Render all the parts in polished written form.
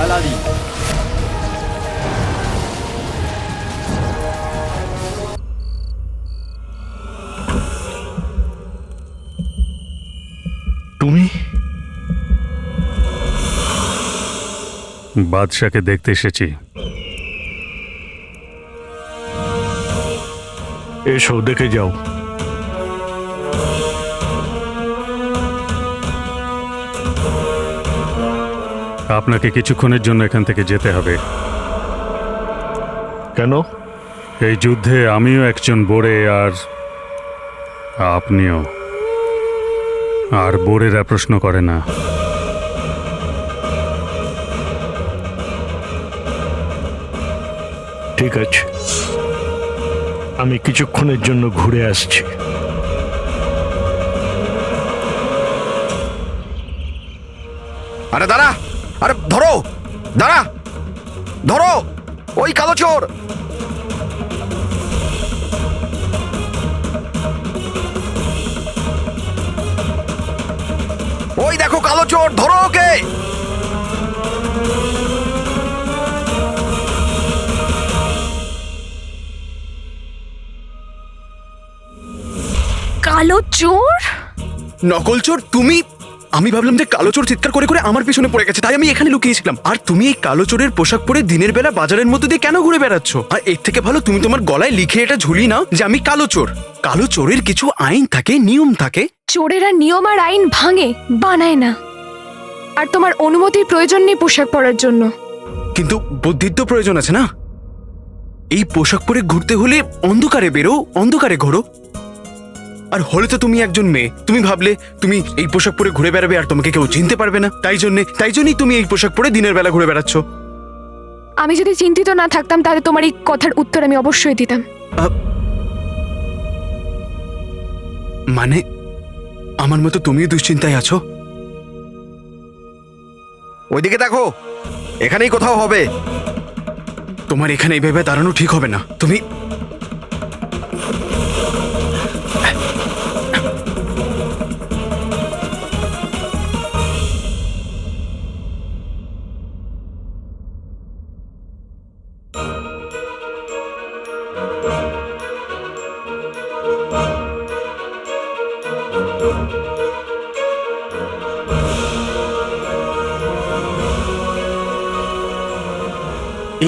আলাদি। তুমি? বাদশাকে দেখতে এসেছি। এসো, দেখে যাও। আপনাকে কিছুক্ষণের জন্য এখান থেকে যেতে হবে। কেন? এই যুদ্ধে আমিও একজন বোরে, আর আপনিও। আর বোরেরা প্রশ্ন করে না। ঠিক আছে, আমি কিছুক্ষণের জন্য ঘুরে আসছি। আরে দাঁড়া, আরে ধরো, দাঁড়া, ধরো ওই কালো চোর। ওই দেখো কালো চোর, ধরো ওকে। কালো চোর? নকল চোর তুমি? আমি ভাবলাম যে কালো চোর চিৎকার করে করে আমার পিছনে পড়ে গেছে, তাই আমি এখানে লুকিয়েছিলাম। আর তুমি এই কালো চোরের পোশাক পরে দিনের বেলা বাজারের মধ্যে দিয়ে কেন ঘুরে বেড়াচ্ছ? আর এর থেকে ভালো তুমি তোমার গলায় লিখে এটা ঝুলি নাও যে আমি কালো চোর। কালো চোরের কিছু আইন থাকে, নিয়ম থাকে। চোরেরা নিয়ম আর আইন ভাঙে, বানায় না। আর তোমার অনুমতির প্রয়োজন নেই পোশাক পরার জন্য। কিন্তু বুদ্ধির তো প্রয়োজন আছে না? এই পোশাক পরে ঘুরতে হলে অন্ধকারে বেরো, অন্ধকারে ঘোরো। আর হলে তো তুমি একজন মেয়ে, তুমি ভাবলে তুমি এই পোশাক পরে ঘুরে বেড়াবে আর তোমাকে কেউ চিনতে পারবে না, তাই জন্যই তুমি এই পোশাক পরে দিনের বেলা ঘুরে বেড়াচ্ছ। আমি যদি চিন্তিত না থাকতাম তাহলে তোমার এই কথার উত্তর আমি অবশ্যই দিতাম। মানে আমার মতো তুমিও দুশ্চিন্তায় আছো? ওইদিকে দেখো, এখানেই কোথাও হবে। তোমার এখানে এইভাবে দাঁড়ানো ঠিক হবে না। তুমি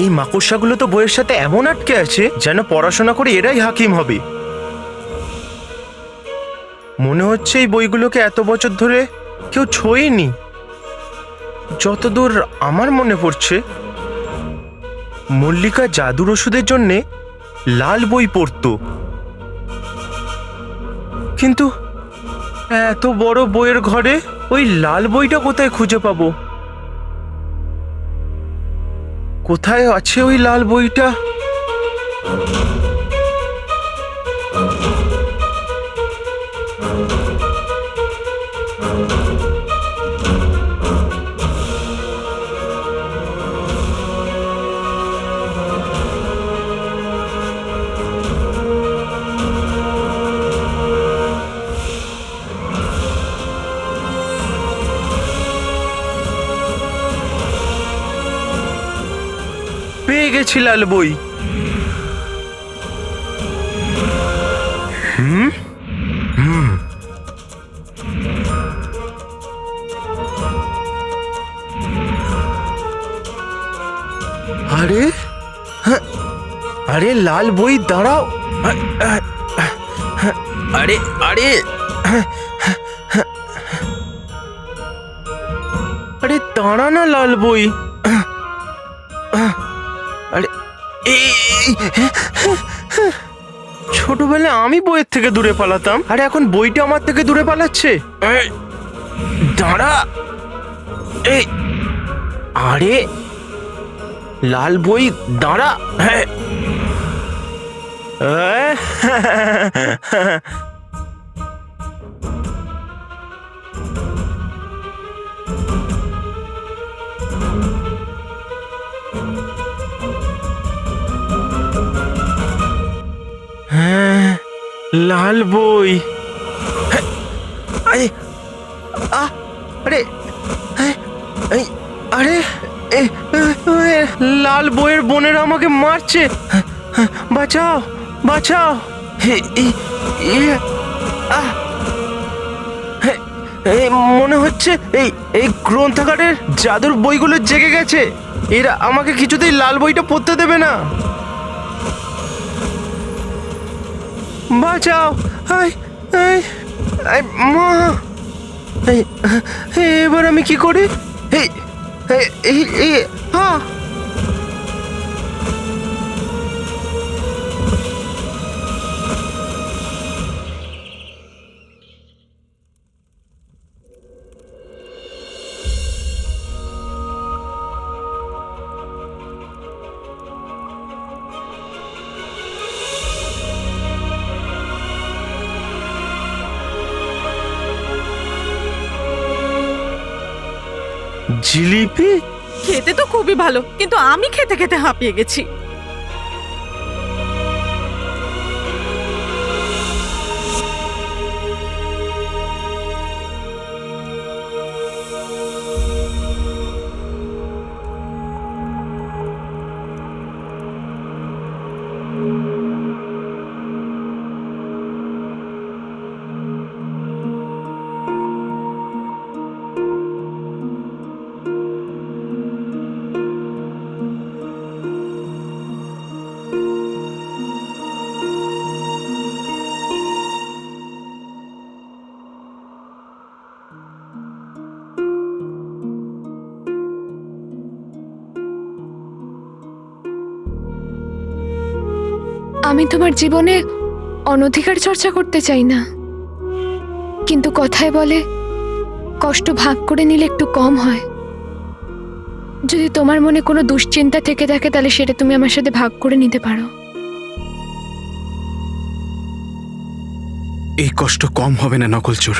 এই মাকড়সাগুলো তো বইয়ের সাথে এমন আটকে আছে যেন পড়াশোনা করে এরাই হাকিম হবে। মনে হচ্ছে এই বইগুলোকে এত বছর ধরে কেউ ছোঁয়নি। যতদূর আমার মনে পড়ছে, মল্লিকা জাদুর ওষুধের জন্যে লাল বই পড়তো। কিন্তু এত বড় বইয়ের ঘরে ওই লাল বইটা কোথায় খুঁজে পাবো? কোথায় আছে ওই লাল বইটা? পেয়ে গেছি লাল বই। আরে আরে লাল বই, দাঁড়াও। আরে আরে আরে দাঁড়া না লাল বই। আরে ছোটবেলায় আমি বইয়ের থেকে দূরে পালাতাম, আর এখন বইটা আমার থেকে দূরে পালাচ্ছে। দাঁড়া। এই আরে লাল বই, দাঁড়া। হ্যাঁ, লাল বই। আরে আরে আরে লাল বইয়ের বোনেরা আমাকে মারছে, বাঁচাও বাঁচাও। মনে হচ্ছে এই এই গ্রন্থাগারের জাদুর বইগুলো জেগে গেছে। এরা আমাকে কিছুতেই লাল বইটা পড়তে দেবে না। বাঁচাও, মা। এবার আমি কি করি? জিলিপি খেতে তো খুবই ভালো, কিন্তু আমি খেতে খেতে হাঁপিয়ে গেছি। আমি তোমার জীবনে অনধিকার চর্চা করতে চাই না, কিন্তু কথায় বলে কষ্ট ভাগ করে নিলে একটু কম হয়। যদি তোমার মনে কোনো দুশ্চিন্তা থেকে থাকে তাহলে সেটা তুমি আমার সাথে ভাগ করে নিতে পারো। এই কষ্ট কম হবে না নকলচোর।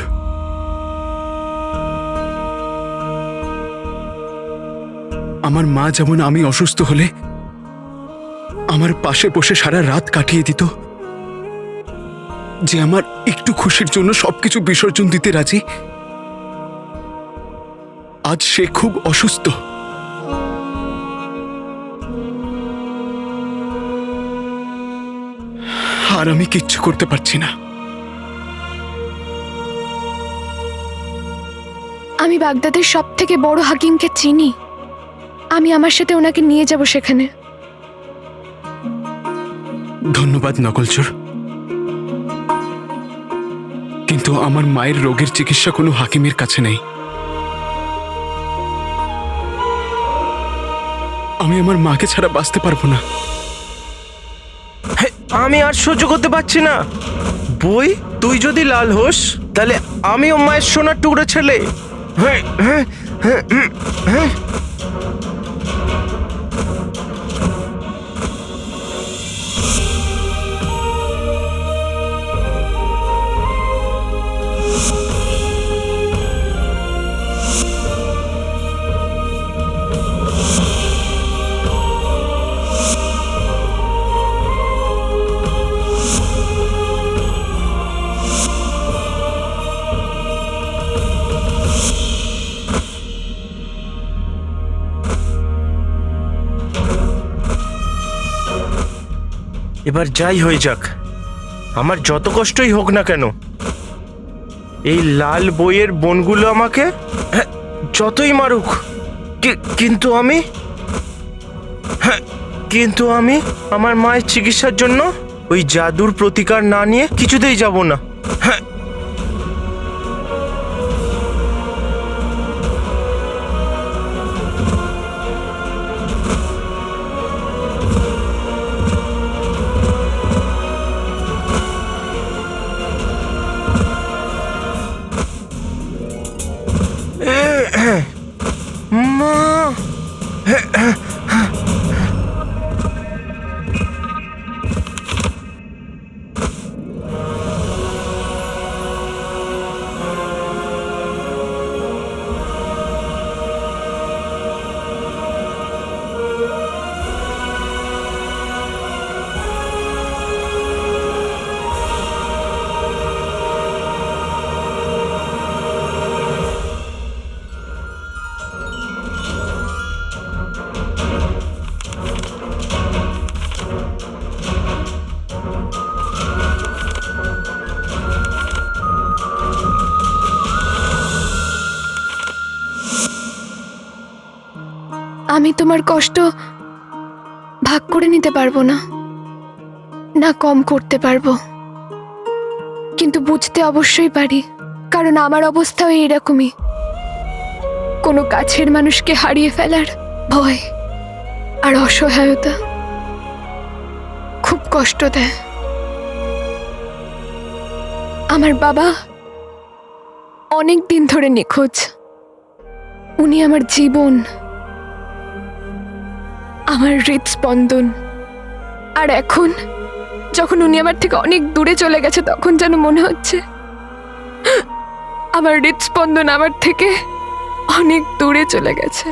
আমার মা যেমন আমি অসুস্থ হলে আমার পাশে বসে সারা রাত কাটিয়ে দিত, যে আমার একটু খুশির জন্য সবকিছু বিসর্জন দিতে রাজি, আজ সে খুব অসুস্থ। আর আমি কিচ্ছু করতে পারছি না। আমি বাগদাদের সব থেকে বড় হাকিমকে চিনি, আমি আমার সাথে ওনাকে নিয়ে যাব সেখানে। ধন্যবাদ নকলচোর, কিন্তু আমার মায়ের রোগের চিকিৎসা কোনো হাকিমের কাছে নেই। আমি আমার মাকে ছাড়া বাঁচতে পারবো না। আমি আর সহ্য করতে পারছি না। বই, তুই যদি লাল হোস তাহলে আমিও মায়ের সোনার টুকরো ছেলে। এবার যাই হয়ে যাক, আমার যত কষ্টই হোক না কেন, এই লাল বইয়ের বনগুলো আমাকে যতই মারুক, কিন্তু আমি আমার মায়ের চিকিৎসার জন্য ওই জাদুর প্রতিকার না নিয়ে কিছুতেই যাব না। মা, আমি তোমার কষ্ট ভাগ করে নিতে পারবো না, না কম করতে পারবো, কিন্তু বুঝতে অবশ্যই পারি, কারণ আমার অবস্থাও এইরকমই। কোনো কাছের মানুষকে হারিয়ে ফেলার ভয় আর অসহায়তা খুব কষ্ট দেয়। আমার বাবা অনেক দিন ধরে নিখোঁজ। উনি আমার জীবন, আমার হৃদস্পন্দন। আর এখন যখন উনি আমার থেকে অনেক দূরে চলে গেছে, তখন যেন মনে হচ্ছে আমার হৃদস্পন্দন আমার থেকে অনেক দূরে চলে গেছে।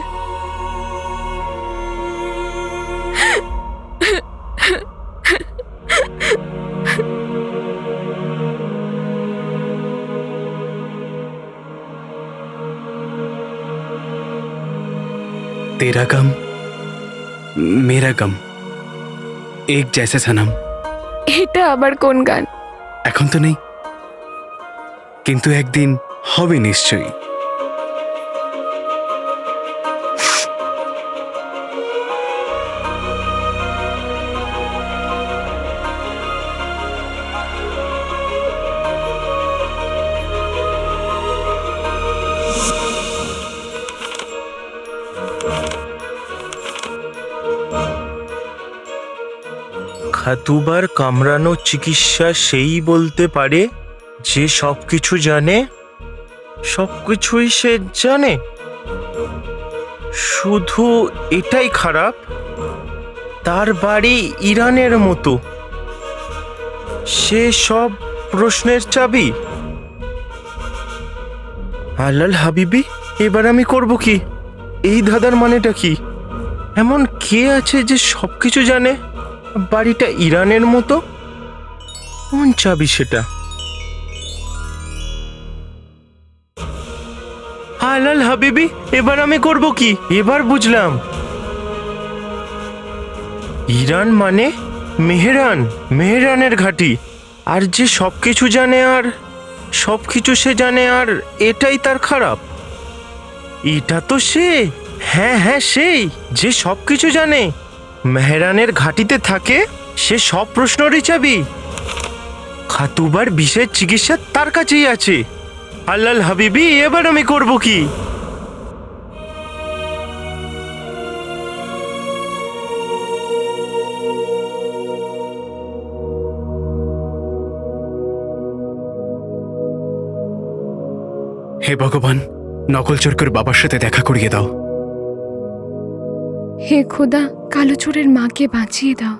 तेरा गम मेरा गम एक जैसे सनम। এটা আবার কোন গান? এখন তো নেই, কিন্তু একদিন হবে নিশ্চয়ই। খাতুবার কামড়ানো চিকিৎসা সেই বলতে পারে যে সবকিছু জানে, সবকিছুই সে জানে। শুধু এটাই খারাপ, তার বাড়ি ইরানের মতো, সে সব প্রশ্নের চাবি। আল্লাল হাবিবি, এবার আমি করব কি? এই ধাঁধার মানেটা কি? এমন কে আছে যে সবকিছু জানে? বাড়িটা ইরানের মতো, কোন চাবি সেটা? হালাল হাবিবি, এবার আমি করব কি? এবার বুঝলাম, ইরান মানে মেহরান, মেহরানের ঘাঁটি। আর যে সবকিছু জানে আর সবকিছু সে জানে, আর এটাই তার খারাপ। এটা তো সে, হ্যাঁ হ্যাঁ সেই, যে সবকিছু জানে, মেহরানের ঘাটিতে থাকে, সে সব প্রশ্নেরই চাবি। খাতুবার বিশেষ চিকিৎসা তার কাছেই আছে। আল্লাল হাবিবি, এবার আমি করব কি? হে ভগবান, নকল চোরকের বাবার সাথে দেখা করিয়ে দাও। হে খোদা, কালো চোরের মাকে বাঁচিয়ে দাও।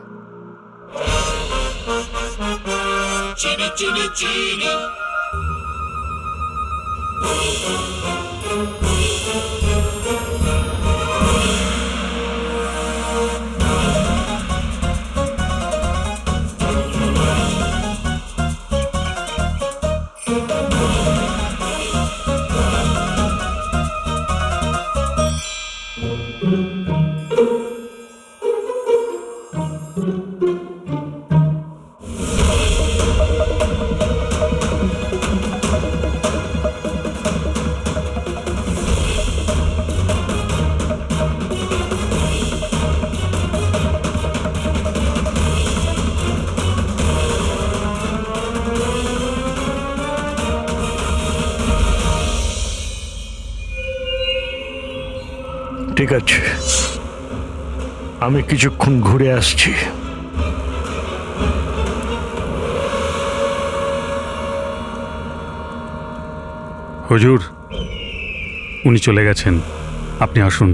ঠিক আছে, আমি কিছুক্ষণ ঘুরে আসছি। হুজুর, উনি চলে গেছেন, আপনি আসুন।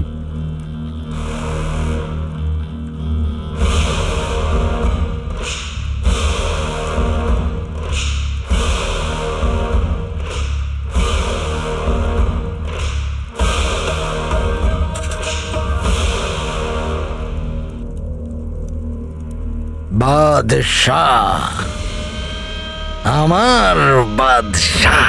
বাদশাহ, আমার বাদশাহ।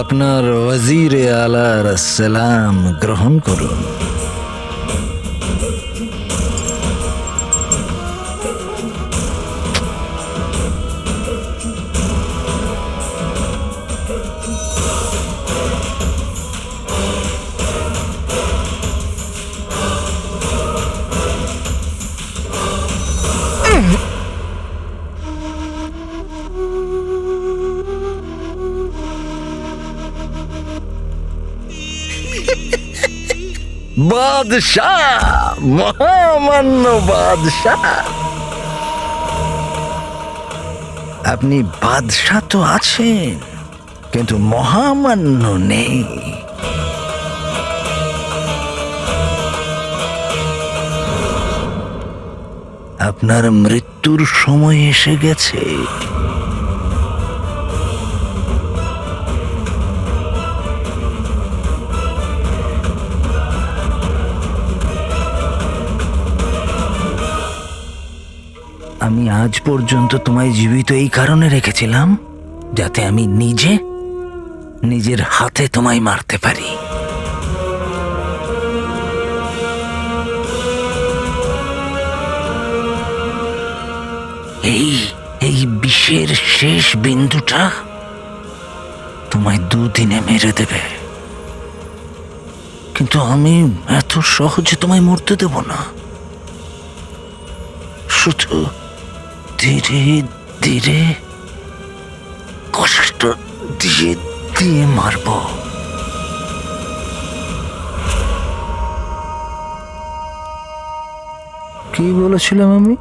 আপনার ওয়াজিরে আলার সালাম গ্রহণ করুন। বাদশাহ, মহামান্য বাদশাহ। আপনি বাদশাহ তো আছেন, কিন্তু মহামান্য নেই। আপনার মৃত্যুর সময় এসে গেছে। আমি আজ পর্যন্ত তোমায় জীবিত এই কারণে রেখেছিলাম, যাতে আমি নিজের হাতে তোমায় মারতে পারি। এই বিষের শেষ বিন্দুটা তোমায় 2 দিনে মেরে দেবে, কিন্তু আমি এত সহজে তোমায় মরতে দেব না। শুধু ধীরে ধীরে কষ্ট দিয়ে দিয়ে মারব। কি বলেছিলাম আমি?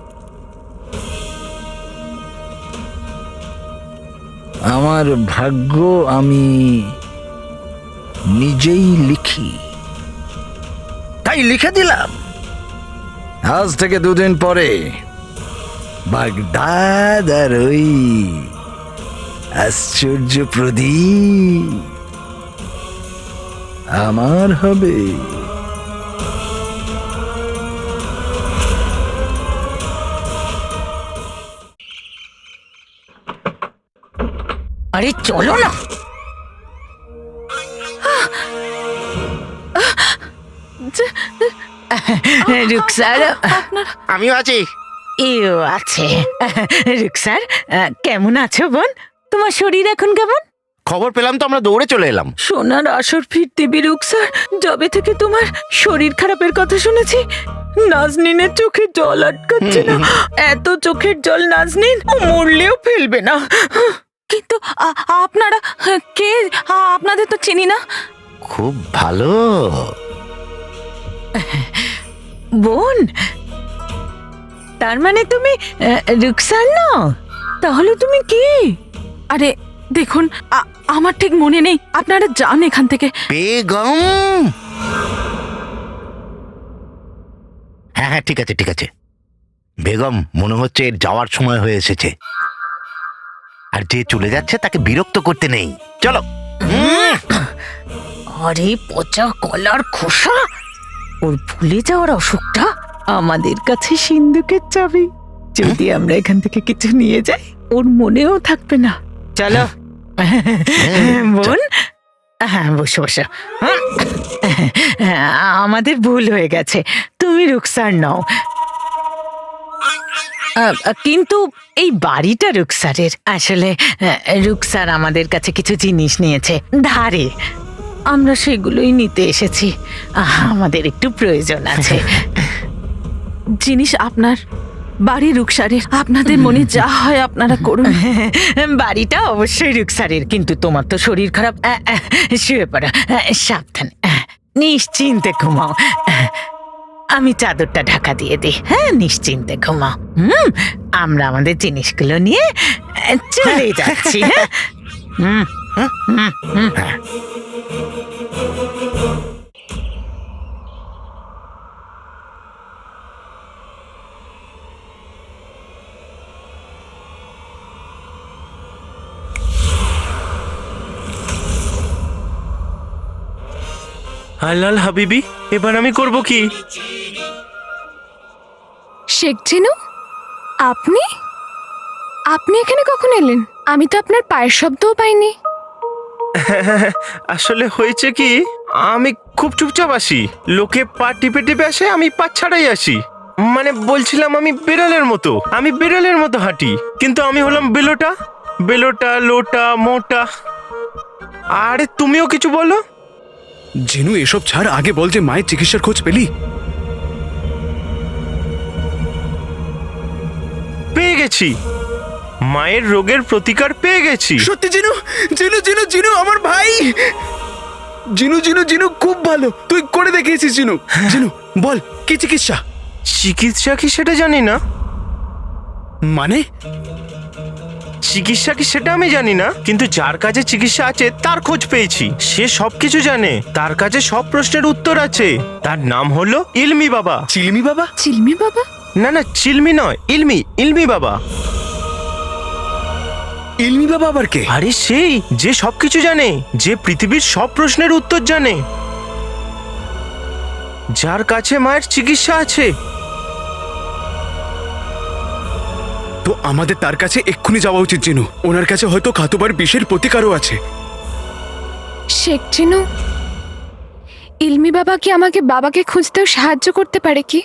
আমার ভাগ্য আমি নিজেই লিখি, তাই লিখে দিলাম। আজ থেকে 2 দিন পরে বাগদাদ আর ওই আশ্চর্য প্রদীপ আমার হবে। আরে চলো না। রুকসার, আমিও আছি। এও আছে। রুকসার, কেমন আছো বোন? তোমার শরীর এখন কেমন? খবর পেলাম তো আমরা দৌড়ে চলে এলাম। সোনার আসর ফিরতে বি রুকসার, যবে থেকে তোমার শরীর খারাপের কথা শুনেছি, নাজনিনের চোখে জল আটকাচ্ছে না। এত চোখের জল নাজনিন ও মরলেও ফেলবে না। কিন্তু আপনারা কে? আপনাদের তো চিনি না। খুব ভালো। বোন, তার মানে তুমি রুকসার নও? তাহলে তুমি কি? আরে দেখুন, আমার ঠিক মনে নেই। আপনারা যান এখান থেকে। বেগম। হ্যাঁ হ্যাঁ, ঠিক আছে ঠিক আছে। বেগম, মনে হচ্ছে এর যাওয়ার সময় হয়ে এসেছে, আর যে চলে যাচ্ছে তাকে বিরক্ত করতে নেই। চলো। আরে পচা কলার খোসা, ওর ভুলে যাওয়ার অসুখটা আমাদের কাছে সিন্ধুকের চাবি। যদি আমরা এখান থেকে কিছু নিয়ে যাই, ওর মনেও থাকবে না। চলো বোন, হ্যাঁ বসো বসো। আমাদের ভুল হয়ে গেছে, তুমি রুকসার নও। কিন্তু এই বাড়িটা রুকসারের। আসলে রুকসার আমাদের কাছে কিছু জিনিস নিয়েছে ধারে, আমরা সেগুলোই নিতে এসেছি। আমাদের একটু প্রয়োজন আছে। জিনিস আপনার, বাড়ি রুকসারের। আপনাদের মনে যা হয় আপনারা করুন। বাড়িটা অবশ্যই রুকসারের, কিন্তু তোমার তো শরীর খারাপ। শুয়ে পড়ো, সাবধান, নিশ্চিন্তে ঘুমাও। আমি চাদরটা ঢাকা দিয়ে দিই। হ্যাঁ, নিশ্চিন্তে ঘুমাও। আমরা আমাদের জিনিসগুলো নিয়ে চলে যাচ্ছি। হালাল হাবিবি, এবার আমি করব কি? শেখ জিনু, আপনি আপনি এখানে কখন এলেন? আমি তো আপনার পায়ের শব্দও পাইনি। আসলে হয়েছে কি, আমি খুব চুপচাপ আসি। লোকে পা টিপে টিপে আসে, আমি পা ছাড়াই আসি। মানে বলছিলাম, আমি বিড়ালের মতো হাঁটি, কিন্তু আমি হলাম বেলোটা। বেলোটা, লোটা, মোটা। আরে তুমিও কিছু বলো। জিনু, এসব ছাড়, আগে বল যে মায়ের চিকিৎসার খোঁজ পেলি? পেয়ে গেছি, মায়ের রোগের প্রতিকার পেয়ে গেছি। সত্যি জিনু? জিনু জিনু জিনু, আমার ভাই! জিনু জিনু জিনু খুব ভালো, তুই করে দেখিয়েছিস জিনু। জিনু বল কি চিকিৎসা? চিকিৎসা কি সেটা জানি না, মানে চিকিৎসা কি সেটা আমি জানি না, কিন্তু যার কাছে চিকিৎসা আছে তার খোঁজ পেয়েছি। সে সবকিছু জানে, তার কাছে সব প্রশ্নের উত্তর আছে। তার নাম হলো ইলমি বাবা। চিলমি বাবা? চিলমি বাবা? না না, চিলমি নয়, ইলমি, ইলমি বাবা। ইলমি বাবা আবার কে? আরে সেই যে সবকিছু জানে, যে পৃথিবীর সব প্রশ্নের উত্তর জানে, যার কাছে মায়ের চিকিৎসা আছে। তো আমাদের তার কাছে এক্ষুনি যাওয়া উচিত জিনু। ওনার কাছে হয়তো খাতুবার বিষের প্রতিকারও আছে। শেখ জিনু, ইলমি বাবা কি আমাকে বাবাকে খুঁজতেও সাহায্য করতে পারে কি?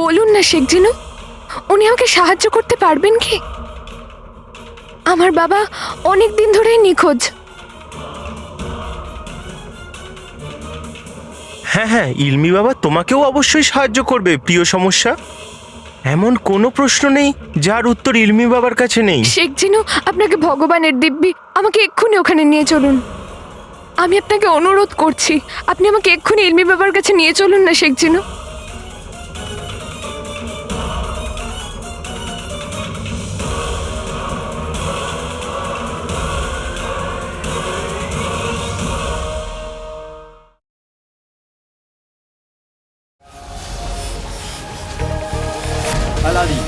বলুন না শেখ জিনু, উনি আমাকে সাহায্য করতে পারবেন কি? আমার বাবা অনেক দিন ধরেই নিখোঁজ। হ্যাঁ হ্যাঁ, ইলমি বাবা তোমাকেও অবশ্যই সাহায্য করবে প্রিয় সমস্যা। এমন কোনো প্রশ্ন নেই যার উত্তর ইলমি বাবার কাছে নেই। শেখ জিনু, আপনাকে ভগবানের দিব্যি, আমাকে এক্ষুনি ওখানে নিয়ে চলুন। আমি আপনাকে অনুরোধ করছি, আপনি আমাকে এক্ষুনি ইলমি বাবার কাছে নিয়ে চলুন না শেখ জিনু। Alali.